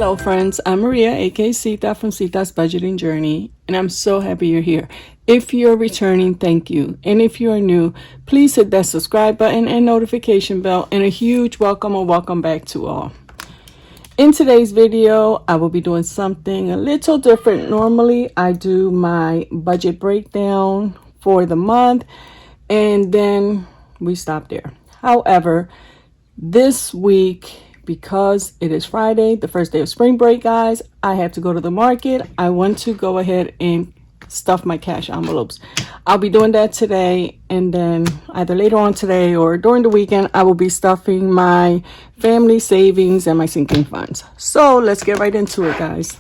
Hello friends, I'm Maria, aka Sita from Sita's Budgeting Journey, and I'm so happy you're here. If you're returning, thank you. And if you're new, please hit that subscribe button and notification bell, and a huge welcome or welcome back to all. In today's video, I will be doing something a little different. Normally, I do my budget breakdown for the month, and then we stop there. However, this week, because it is Friday, the first day of spring break, guys, I have to go to the market. I want to go ahead and stuff my cash envelopes. I'll be doing that today, and then either later on today or during the weekend, I will be stuffing my family savings and my sinking funds. So let's get right into it, guys.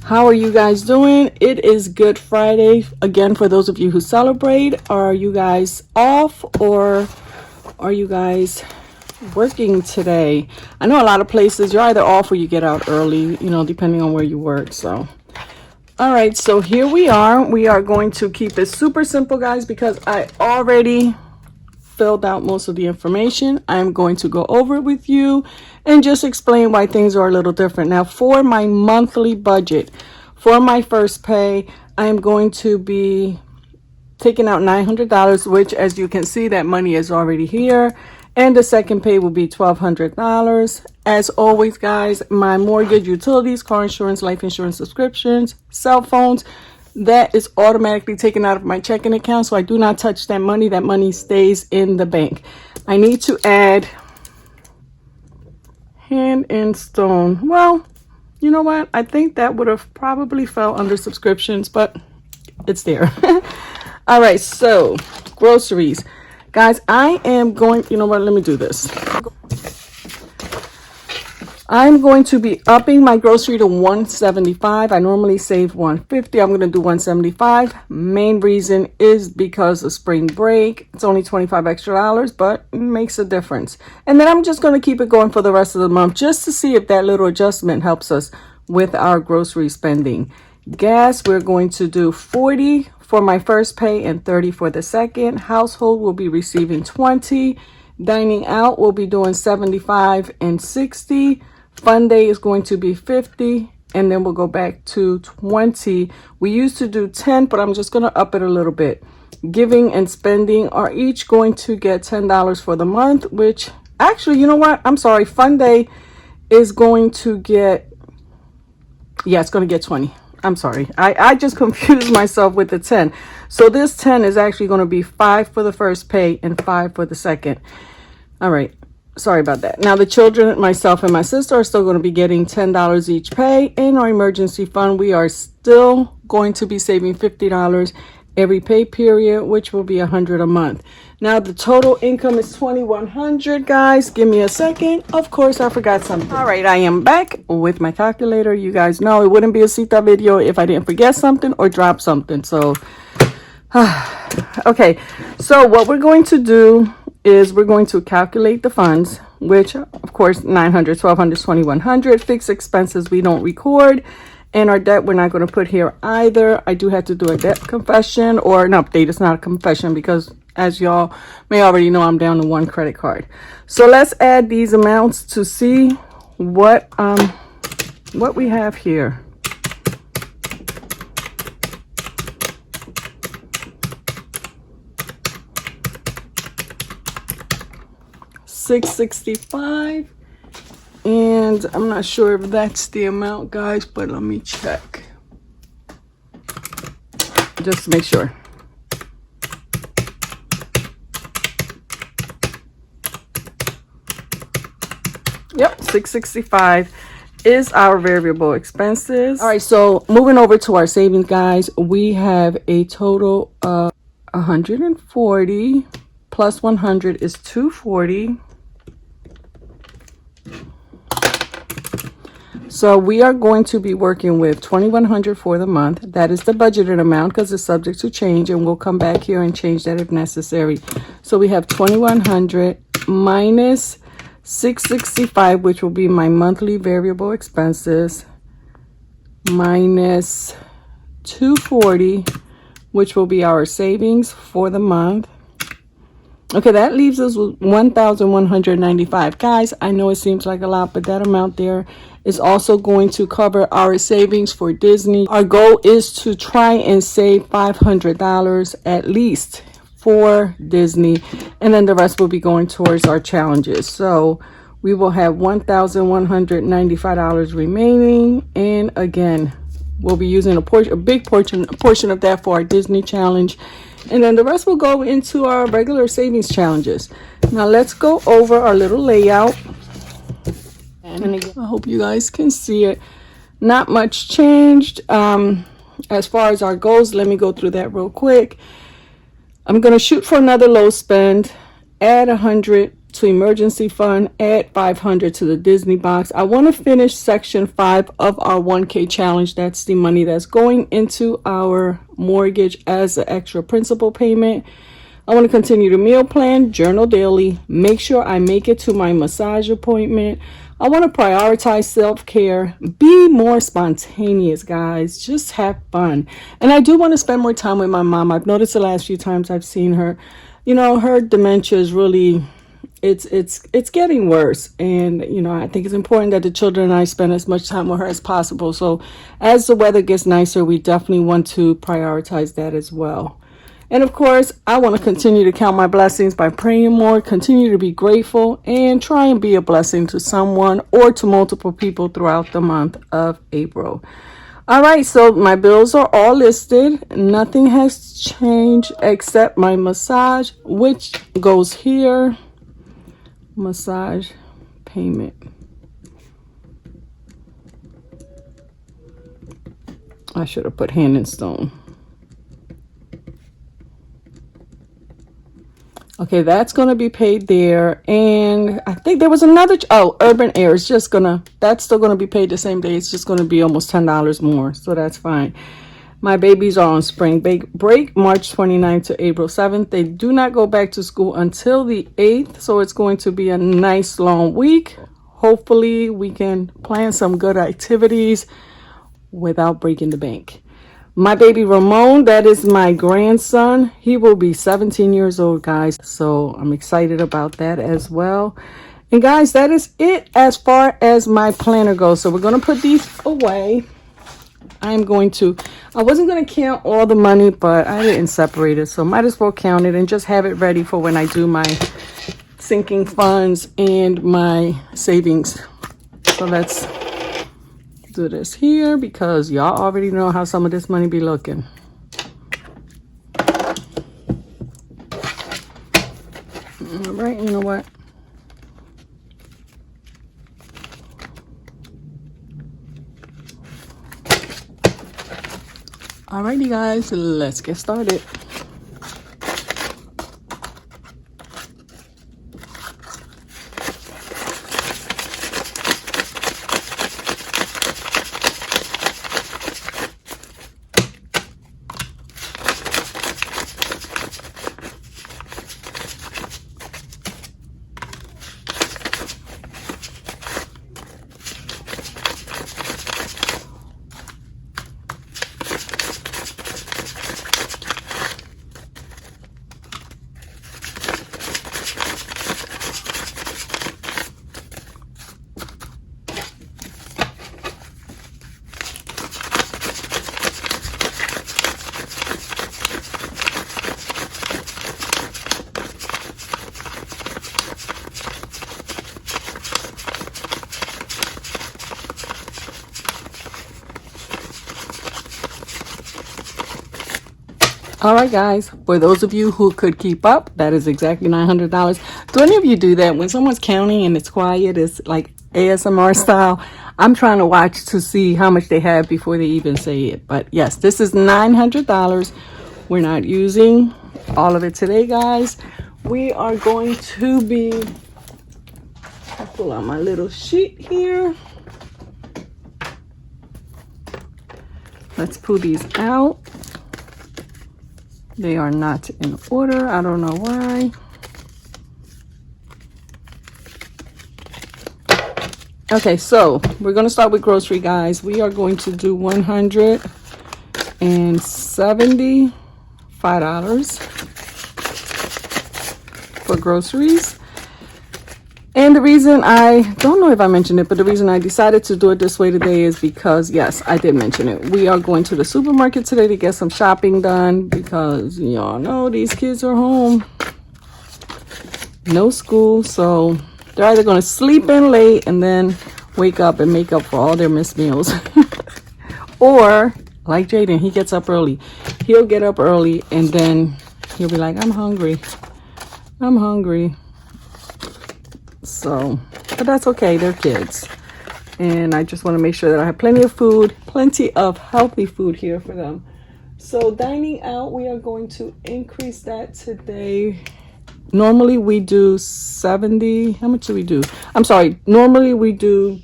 How are you guys doing? It is Good Friday again for those of you who celebrate. Are you guys off, or are you guys working today? I know a lot of places you're either off or you get out early, depending on where you work. So all right, so here we are going to keep it super simple, guys, because I already filled out most of the information. I'm going to go over it with you and just explain why things are a little different. Now, for my monthly budget, for my first pay, I'm going to be taking out $900, which, as you can see, that money is already here. And the second pay will be $1,200. As always, guys, my mortgage, utilities, car insurance, life insurance, subscriptions, cell phones, that is automatically taken out of my checking account, so I do not touch that money. That money stays in the bank. I need to add hand and stone. Well, you know what? I think that would have probably fell under subscriptions, but it's there. All right, so groceries. Guys, I am going, you know what? Let me do this. I'm going to be upping my grocery to $175. I normally save $150. I'm going to do $175. Main reason is because of spring break. It's only $25 extra, but it makes a difference. And then I'm just going to keep it going for the rest of the month just to see if that little adjustment helps us with our grocery spending. Gas, we're going to do $40 for my first pay and $30 for the second. Household will be receiving $20. Dining out, we'll be doing $75 and $60. Fun day is going to be $50, and then we'll go back to $20. We used to do $10, but I'm just going to up it a little bit. Giving and spending are each going to get $10 for the month, which actually, you know what? I'm sorry. Fun day is going to get, it's going to get $20. I'm sorry. I just confused myself with the 10. So this 10 is actually going to be $5 for the first pay and $5 for the second. All right. Sorry about that. Now, the children, myself and my sister, are still going to be getting $10 each pay. In our emergency fund, we are still going to be saving $50 every pay period, which will be $100 a month. Now, the total income is $2,100, guys. Give me a second. Of course, I forgot something. All right, I am back with my calculator. You guys know it wouldn't be a Sita video if I didn't forget something or drop something. So, okay. So what we're going to do is we're going to calculate the funds, which of course $900, $1,200, $2,100. Fixed expenses we don't record, and our debt we're not going to put here either. I do have to do a debt confession, or an update. It's not a confession because, as y'all may already know, I'm down to one credit card. So let's add these amounts to see what we have here. $665, and I'm not sure if that's the amount, guys, but let me check just to make sure. Yep, $665 is our variable expenses. All right, so moving over to our savings, guys, we have a total of $140 plus $100 is $240. So we are going to be working with $2,100 for the month. That is the budgeted amount because it's subject to change, and we'll come back here and change that if necessary. So we have $2,100 minus $665, which will be my monthly variable expenses, minus $240, which will be our savings for the month. Okay, that leaves us with 1,195. Guys, I know it seems like a lot, but that amount there is also going to cover our savings for Disney. Our goal is to try and save $500 at least for Disney, and then the rest will be going towards our challenges. So we will have $1,195 remaining, and again, we'll be using a big portion of that for our Disney challenge, and then the rest will go into our regular savings challenges. Now let's go over our little layout, and again, I hope you guys can see it. Not much changed as far as our goals. Let me go through that real quick. I'm going to shoot for another low spend, add 100 to emergency fund, add 500 to the Disney box. I want to finish section 5 of our 1K challenge. That's the money that's going into our mortgage as an extra principal payment. I want to continue the meal plan, journal daily, make sure I make it to my massage appointment. I want to prioritize self-care, be more spontaneous, guys, just have fun. And I do want to spend more time with my mom. I've noticed the last few times I've seen her, you know, her dementia is really, it's getting worse. And, you know, I think it's important that the children and I spend as much time with her as possible. So as the weather gets nicer, we definitely want to prioritize that as well. And of course, I want to continue to count my blessings by praying more, continue to be grateful, and try and be a blessing to someone or to multiple people throughout the month of April. All right, so my bills are all listed. Nothing has changed except my massage, which goes here. Massage payment. I should have put hand and stone. Okay, that's going to be paid there. And I think there was another, Urban Air is just going to, that's still going to be paid the same day. It's just going to be almost $10 more. So that's fine. My babies are on spring break, March 29th to April 7th. They do not go back to school until the 8th. So it's going to be a nice long week. Hopefully we can plan some good activities without breaking the bank. My baby Ramon, that is my grandson. He will be 17 years old, guys. So I'm excited about that as well. And guys, that is it as far as my planner goes. So we're going to put these away. I wasn't going to count all the money, but I didn't separate it. So might as well count it and just have it ready for when I do my sinking funds and my savings. So let's do this here because y'all already know how some of this money be looking. All right, you know what? Alrighty guys, let's get started. All right, guys, for those of you who could keep up, that is exactly $900. Do any of you do that? When someone's counting and it's quiet, it's like ASMR style. I'm trying to watch to see how much they have before they even say it. But yes, this is $900. We're not using all of it today, guys. We are going to be, I'll pull out my little sheet here. Let's pull these out. They are not in order. I don't know why. Okay, so we're going to start with grocery, guys. We are going to do $175. for groceries. And the reason, I don't know if I mentioned it, but the reason I decided to do it this way today is because, yes, I did mention it. We are going to the supermarket today to get some shopping done because y'all know these kids are home. No school, so they're either going to sleep in late and then wake up and make up for all their missed meals. Or, like Jaden, he gets up early. He'll get up early and then he'll be like, I'm hungry. I'm hungry. So, but that's okay. They're kids. And I just want to make sure that I have plenty of food, plenty of healthy food here for them. So dining out, we are going to increase that today. Normally we do 70. How much do we do? I'm sorry. Normally we do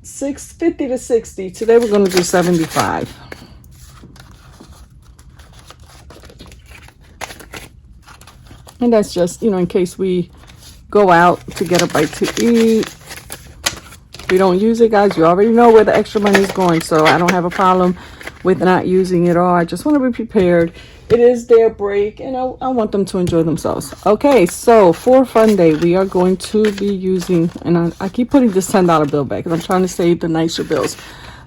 50 to 60. Today we're going to do 75. And that's just, in case we go out to get a bite to eat. If we don't use it, guys, you already know where the extra money is going. So I don't have a problem with not using it all. I just want to be prepared. It is their break, and I want them to enjoy themselves. Okay, so for Fun Day, we are going to be using, and I keep putting this $10 bill back because I'm trying to save the nicer bills.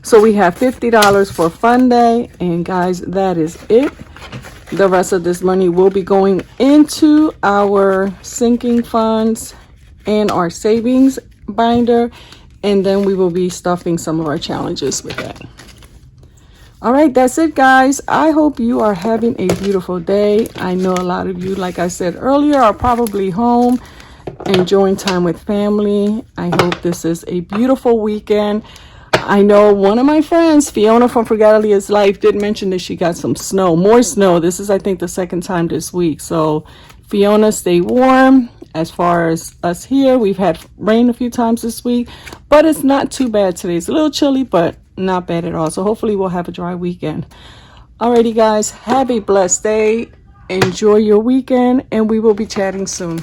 So we have $50 for Fun Day, and guys, that is it. The rest of this money will be going into our sinking funds and our savings binder, and then we will be stuffing some of our challenges with that. All right, that's it, guys. I hope you are having a beautiful day. I know a lot of you, like I said earlier, are probably home enjoying time with family. I hope this is a beautiful weekend. I know one of my friends, Fiona from Fragalia's Life, did mention that she got some snow, more snow. This is, I think, the second time this week. So, Fiona, stay warm. As far as us here, we've had rain a few times this week, but it's not too bad today. It's a little chilly, but not bad at all. So, hopefully, we'll have a dry weekend. Alrighty, guys, have a blessed day. Enjoy your weekend, and we will be chatting soon.